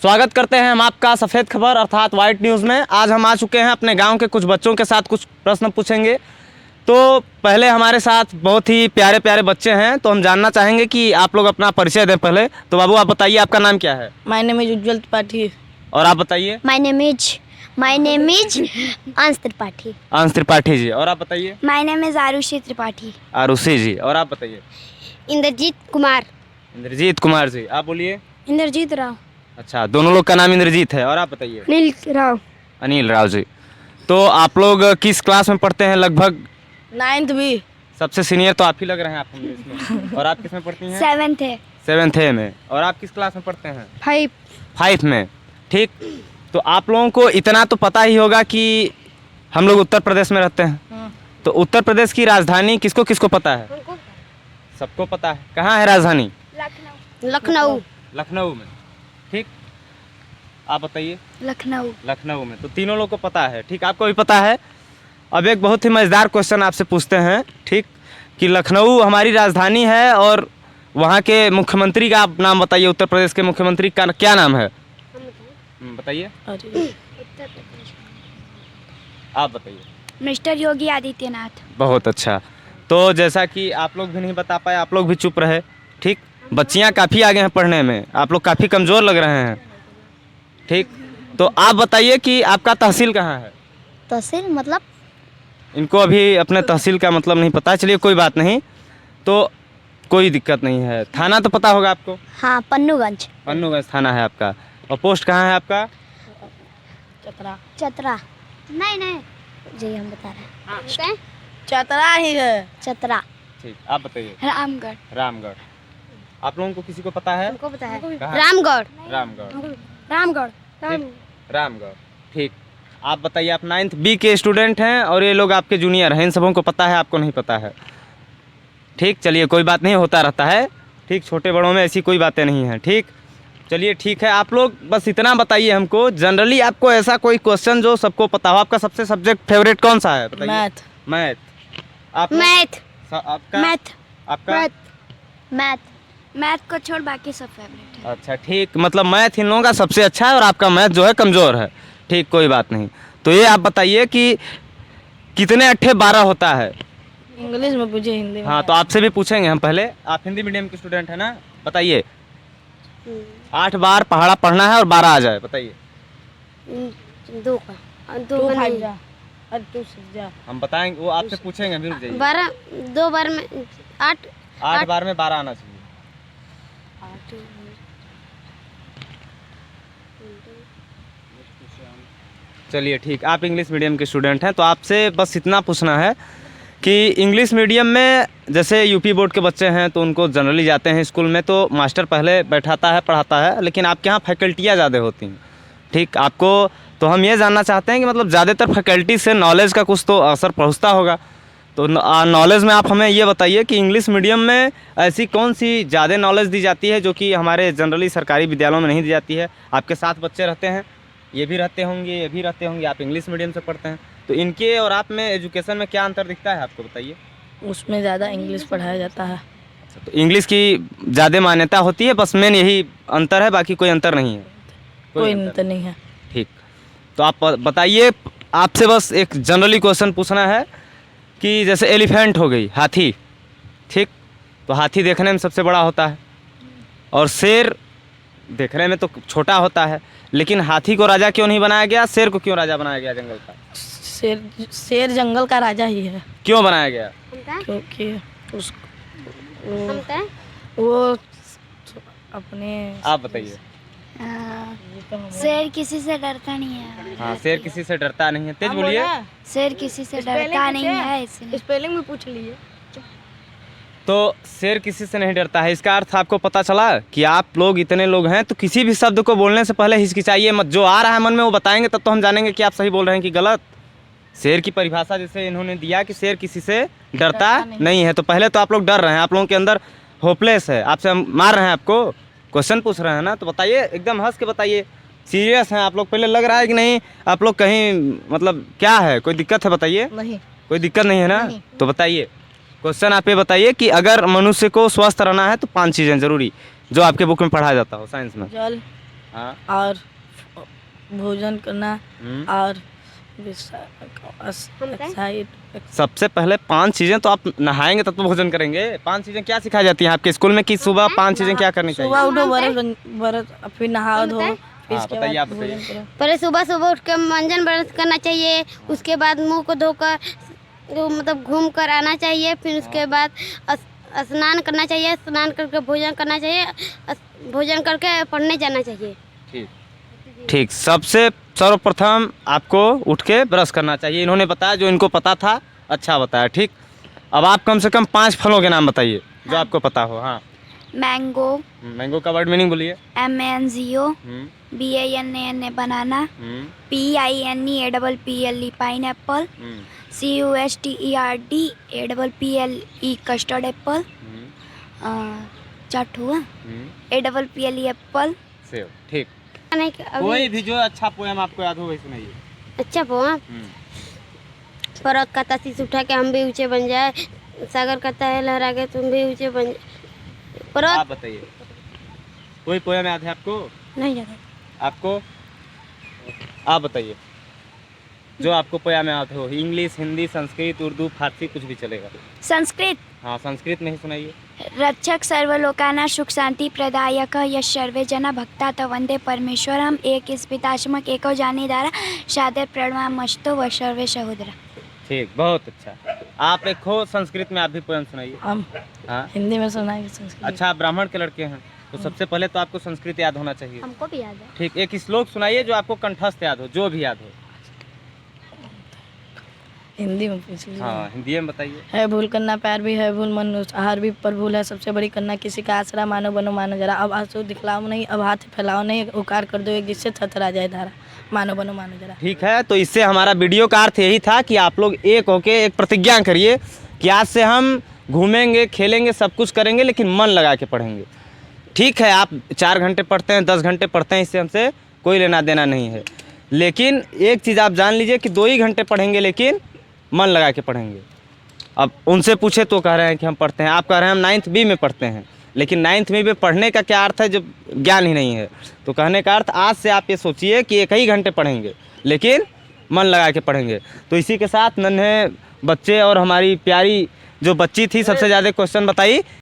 स्वागत करते हैं हम आपका सफ़ेद खबर अर्थात वाइट न्यूज़ में। आज हम आ चुके हैं अपने गांव के कुछ बच्चों के साथ कुछ प्रश्न पूछेंगे। तो पहले हमारे साथ बहुत ही प्यारे प्यारे बच्चे हैं, तो हम जानना चाहेंगे कि आप लोग अपना परिचय दें पहले। तो बाबू आप बताइए आपका नाम क्या है? माय नेम इज उज्जवल त्रिपाठी। और आप बताइए? माय नेम इज अंश त्रिपाठी। अंश त्रिपाठी जी। और आप बताइए? My name is Aarushi Tripathi. Aarushi ji. और आप बताइए? इंद्रजीत कुमार। इंद्रजीत कुमार जी। आप बोलिए? इंद्रजीत राव। अच्छा, दोनों लोग का नाम इंद्रजीत है। और आप बताइए? अनिल राव। अनिल राव जी। तो आप लोग किस क्लास में पढ़ते हैं? लगभग 9th भी। सबसे सीनियर तो आप ही लग रहे हैं आप हम इसमें। और आप किस में पढ़ती हैं? 7th है। 7th ए में। और आप किस क्लास में पढ़ते हैं? 5 में। ठीक। तो आप लोगों को इतना तो पता ही होगा कि हम लोग उत्तर प्रदेश में रहते हैं। तो उत्तर प्रदेश की राजधानी किसको किसको पता है? सबको पता है। कहाँ है राजधानी? लखनऊ। लखनऊ में। ठीक। आप बताइए? लखनऊ। लखनऊ में। तो तीनों लोग को पता है। ठीक, आपको भी पता है। अब एक बहुत ही मज़ेदार क्वेश्चन आपसे पूछते हैं, ठीक, कि लखनऊ हमारी राजधानी है और वहाँ के मुख्यमंत्री का आप नाम बताइए। उत्तर प्रदेश के मुख्यमंत्री का क्या नाम है? बताइए। आप बताइए। मिस्टर योगी आदित्यनाथ। बहुत अच्छा। तो जैसा कि आप लोग भी नहीं बता पाए, आप लोग भी चुप रहे। ठीक। बच्चियाँ काफ़ी आगे हैं पढ़ने में, आप लोग काफ़ी कमज़ोर लग रहे हैं। ठीक। तो आप बताइए कि आपका तहसील कहाँ है? तहसील मतलब? इनको अभी अपने तहसील का मतलब नहीं पता। चलिए कोई बात नहीं, तो कोई दिक्कत नहीं है। थाना तो पता होगा आपको? हाँ, पन्नूगंज। पन्नूगंज थाना है आपका। और पोस्ट कहाँ है आपका? चतरा। नहीं जी हम बता रहे हैं। चतरा ही है। चतरा। ठीक। आप बताइए? रामगढ़। रामगढ़। आप लोगों को किसी को पता है? हमको पता है। कहाँ? रामगढ़। रामगढ़। रामगढ़। ठीक। आप बताइए, आप 9th बी के स्टूडेंट हैं और ये लोग आपके जूनियर हैं। इन सबों को पता है, आपको नहीं पता है। ठीक। चलिए कोई बात नहीं, होता रहता है। ठीक, छोटे बड़ों में ऐसी कोई बातें नहीं हैं। ठीक। चलिए ठीक है, आप लोग बस इतना बताइए हमको, जनरली आपको ऐसा कोई क्वेश्चन जो सबको पता हो। आपका सबसे सब्जेक्ट फेवरेट कौन सा है बताइए? मैथ। मैथ। आप मैथ। आपका? मैथ। आपका? मैथ को छोड़ बाकी सब फेवरेट है। अच्छा ठीक, मतलब मैथ इन लोगों का सबसे अच्छा है और आपका मैथ जो है कमज़ोर है। ठीक, कोई बात नहीं। तो ये आप बताइए कि कितने 8 12 होता है? इंग्लिश में पूछे, हिंदी में। हाँ, तो आपसे भी पूछेंगे हम पहले। आप हिंदी मीडियम के स्टूडेंट हैं ना? बताइए। 8 बार पहाड़ा पढ़ना है और 12 आ जाए, बताइए। 2 का 2 का नहीं। हम बताएंगे, वो आपसे पूछेंगे, अभी रुक जाइए। 12 2 बार में 8 8 बार में 12 आना चाहिए। चलिए ठीक, आप इंग्लिश मीडियम के स्टूडेंट हैं, तो आपसे बस इतना पूछना है कि इंग्लिश मीडियम में जैसे यूपी बोर्ड के बच्चे हैं तो उनको जनरली जाते हैं स्कूल में, तो मास्टर पहले बैठाता है पढ़ाता है, लेकिन आपके यहाँ फैकल्टियाँ ज़्यादा होती हैं। ठीक, आपको तो हम ये जानना चाहते हैं कि मतलब ज़्यादातर फैकल्टी से नॉलेज का कुछ तो असर पहुँचता होगा। तो नॉलेज में आप हमें ये बताइए कि इंग्लिश मीडियम में ऐसी कौन सी ज़्यादा नॉलेज दी जाती है जो कि हमारे जनरली सरकारी विद्यालयों में नहीं दी जाती है। आपके साथ बच्चे रहते हैं, ये भी रहते होंगे, ये भी रहते होंगे, आप इंग्लिश मीडियम से पढ़ते हैं, तो इनके और आप में एजुकेशन में क्या अंतर दिखता है आपको, बताइए। उसमें ज़्यादा इंग्लिश पढ़ाया जाता है। तो इंग्लिश की ज़्यादा मान्यता होती है, बस मेन यही अंतर है, बाकी कोई अंतर नहीं है। कोई अंतर नहीं है। ठीक, तो आप बताइए, आपसे बस एक जनरली क्वेश्चन पूछना है कि जैसे एलिफेंट हो गई, हाथी। ठीक, तो हाथी देखने में सबसे बड़ा होता है और शेर देखने में तो छोटा होता है, लेकिन हाथी को राजा क्यों नहीं बनाया गया? शेर को क्यों राजा बनाया गया जंगल का? शेर जंगल का राजा ही है। क्यों बनाया गया? क्योंकि वो अपने। आप बताइए। शेर किसी से डरता नहीं है। हाँ, शेर किसी से डरता नहीं है। तेज बोलिए। शेर किसी से डरता नहीं है, इसलिए स्पेलिंग में पूछ लिए। तो शेर किसी से नहीं डरता है, इसका अर्थ आपको पता चला कि आप लोग इतने लोग हैं तो किसी भी शब्द को बोलने से पहले हिचकिचाइए मत। जो आ रहा है मन में वो बताएंगे, तब तो हम जानेंगे कि आप सही बोल रहे हैं कि गलत। शेर की परिभाषा जैसे इन्होंने दिया कि शेर किसी से डरता नहीं है, तो पहले तो आप लोग डर रहे हैं, आप लोगों के अंदर होपलेस है। आपसे हम मार रहे हैं, आपको क्वेश्चन पूछ रहे हैं ना, तो बताइए, एकदम हंस के बताइए। सीरियस हैं आप लोग? पहले लग रहा है कि नहीं आप लोग कहीं मतलब क्या है, कोई दिक्कत है? बताइए। नहीं, कोई दिक्कत नहीं है ना? तो बताइए क्वेश्चन। आप ये बताइए कि अगर मनुष्य को स्वस्थ रहना है तो 5 चीज़ें जरूरी जो आपके बुक में पढ़ाया जाता हो साइंस में। जल, हाँ। और भोजन करना हम्म। और सबसे पहले 5 चीज़ें तो आप नहाएंगे तब तो भोजन करेंगे। 5 चीज़ें क्या सिखाई जाती हैं आपके स्कूल में कि सुबह 5 चीज़ें क्या करनी चाहिए? सुबह उठो, बरस फिर नहाओ धो, फिर हाँ, इसके बताइए, आप बाद बताइए। भोजन करो। पहले सुबह सुबह उठ कर मंजन ब्रश करना चाहिए, उसके बाद मुंह को धोकर मतलब घूम कर आना चाहिए, फिर उसके बाद स्नान करना चाहिए, स्नान करके भोजन करना चाहिए, भोजन करके पढ़ने जाना चाहिए। ठीक ठीक। सबसे सर्वप्रथम आपको उठ के ब्रश करना चाहिए। इन्होंने बताया जो इनको पता था, अच्छा बताया। ठीक, अब आप कम से कम 5 फलों के नाम बताइए जो आपको पता हो। हाँ। मैंगो, मैंगो का वर्ड मीनिंग बोलिए। MANGO, BANANA banana, PINEAPPLE pineapple, CUSTERD custard apple, चाट हुआ, APPLE एप्पल। सेव। ठीक। नहीं कोई भी जो अच्छा पोएम आपको याद हो वही सुनाइए। अच्छा पोएम। फरक कहता शीश उठा के हम भी ऊंचे बन जाए, सागर कहता है लहरा के तुम भी ऊंचे बन जाए। आप बताइए, कोई पोएम याद है आपको? नहीं जाता। आपको? आप बताइए जो आपको पोएम याद हो। इंग्लिश, हिंदी, संस्कृत, उर्दू, फारसी, कुछ भी चलेगा। संस्कृत। हाँ, संस्कृत में ही सुनाइए। रक्षक सर्वलोकाना सुख शांति प्रदायक यश सर्वे जना भक्ता तवंदे परमेश्वरम एक पिताश्मक एको जानीदारा सादर प्रणमामस्तु व सर्वे सहोदरा। ठीक, बहुत अच्छा। आप एक हो संस्कृत में आप भी पोएम सुनाइए। हम हाँ। हिंदी में सुनाएंगे संस्कृत। अच्छा, आप ब्राह्मण के लड़के हैं तो सबसे पहले तो आपको संस्कृत याद होना चाहिए। हमको भी याद है। ठीक, एक श्लोक सुनाइए जो आपको कंठस्थ याद हो, जो भी याद हो। हिंदी में पूछ लीजिए। हाँ, हिंदी में बताइए। है भूल करना प्यार भी है भूल मनुष्य आहार भी पर भूल है सबसे बड़ी करना किसी का आसरा मानो बनो मानो जरा अब आंसू दिखलाओ नहीं अब हाथ फैलाओ नहीं उकार कर दो एक जिससे थरथरा जाए धारा मानो बनो मानो जरा। ठीक है, तो इससे हमारा वीडियो का अर्थ यही था कि आप लोग एक होके एक प्रतिज्ञा करिए कि आज से हम घूमेंगे, खेलेंगे, सब कुछ करेंगे, लेकिन मन लगा के पढ़ेंगे। ठीक है, आप 4 घंटे पढ़ते हैं, 10 घंटे पढ़ते हैं, इससे हमसे कोई लेना देना नहीं है, लेकिन एक चीज़ आप जान लीजिए कि 2 ही घंटे पढ़ेंगे, लेकिन मन लगा के पढ़ेंगे। अब उनसे पूछे तो कह रहे हैं कि हम पढ़ते हैं, आप कह रहे हैं हम 9th B में पढ़ते हैं, लेकिन 9th B में पढ़ने का क्या अर्थ है जब ज्ञान ही नहीं है। तो कहने का अर्थ आज से आप ये सोचिए कि 1 ही घंटे पढ़ेंगे, लेकिन मन लगा के पढ़ेंगे। तो इसी के साथ नन्हे बच्चे और हमारी प्यारी जो बच्ची थी सबसे ज़्यादा क्वेश्चन बताई